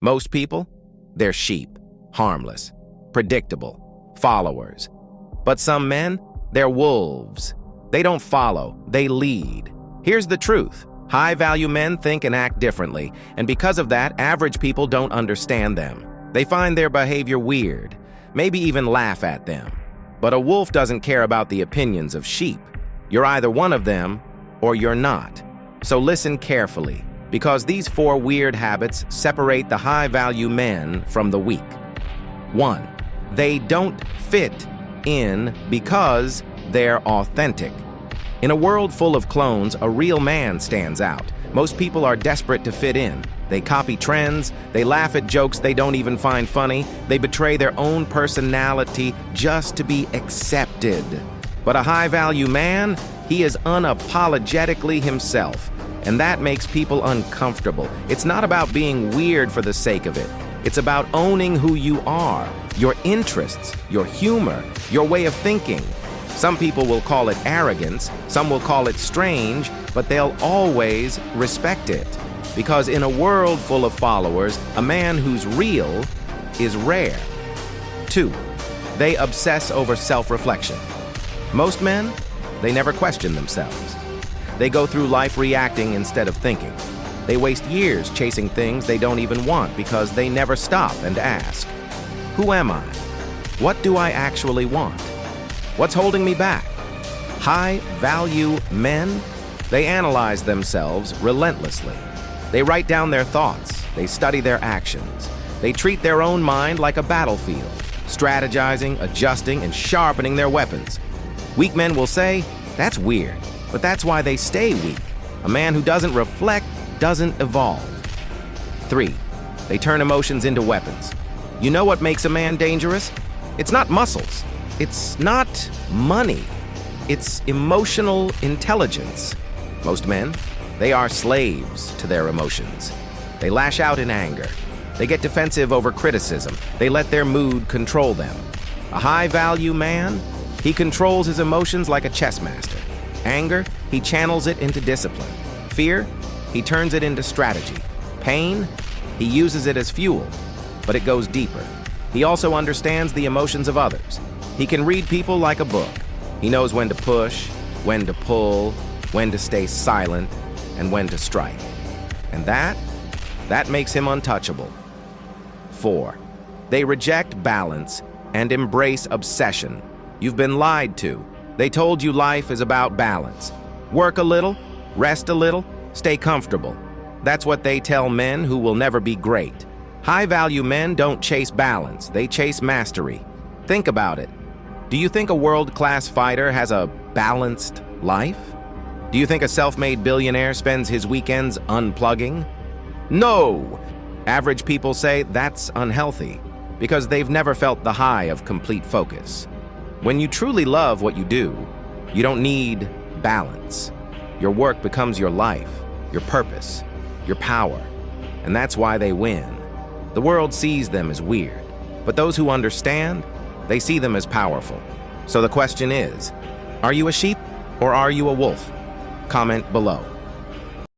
Most people, they're sheep, harmless, predictable, followers. But some men, they're wolves. They don't follow, they lead. Here's the truth. High-value men think and act differently, and because of that, average people don't understand them. They find their behavior weird, maybe even laugh at them. But a wolf doesn't care about the opinions of sheep. You're either one of them or you're not. So listen carefully, because these 4 weird habits separate the high-value men from the weak. 1. They don't fit in because they're authentic. In a world full of clones, a real man stands out. Most people are desperate to fit in. They copy trends, they laugh at jokes they don't even find funny, they betray their own personality just to be accepted. But a high-value man, he is unapologetically himself, and that makes people uncomfortable. It's not about being weird for the sake of it. It's about owning who you are, your interests, your humor, your way of thinking. Some people will call it arrogance, some will call it strange, but they'll always respect it. Because in a world full of followers, a man who's real is rare. 2. They obsess over self-reflection. Most men, they never question themselves. They go through life reacting instead of thinking. They waste years chasing things they don't even want because they never stop and ask, who am I? What do I actually want? What's holding me back? High-value men, they analyze themselves relentlessly. They write down their thoughts, they study their actions. They treat their own mind like a battlefield, strategizing, adjusting, and sharpening their weapons. Weak men will say, that's weird, but that's why they stay weak. A man who doesn't reflect doesn't evolve. 3. They turn emotions into weapons. You know what makes a man dangerous? It's not muscles. It's not money. It's emotional intelligence. Most men, they are slaves to their emotions. They lash out in anger. They get defensive over criticism. They let their mood control them. A high-value man, he controls his emotions like a chess master. Anger, he channels it into discipline. Fear, he turns it into strategy. Pain, he uses it as fuel, but it goes deeper. He also understands the emotions of others. He can read people like a book. He knows when to push, when to pull, when to stay silent, and when to strike. And that makes him untouchable. 4. They reject balance and embrace obsession. You've been lied to. They told you life is about balance. Work a little, rest a little, stay comfortable. That's what they tell men who will never be great. High-value men don't chase balance, they chase mastery. Think about it. Do you think a world-class fighter has a balanced life? Do you think a self-made billionaire spends his weekends unplugging? No! Average people say that's unhealthy because they've never felt the high of complete focus. When you truly love what you do, you don't need balance. Your work becomes your life, your purpose, your power, and that's why they win. The world sees them as weird, but those who understand, they see them as powerful. So the question is, are you a sheep or are you a wolf? Comment below.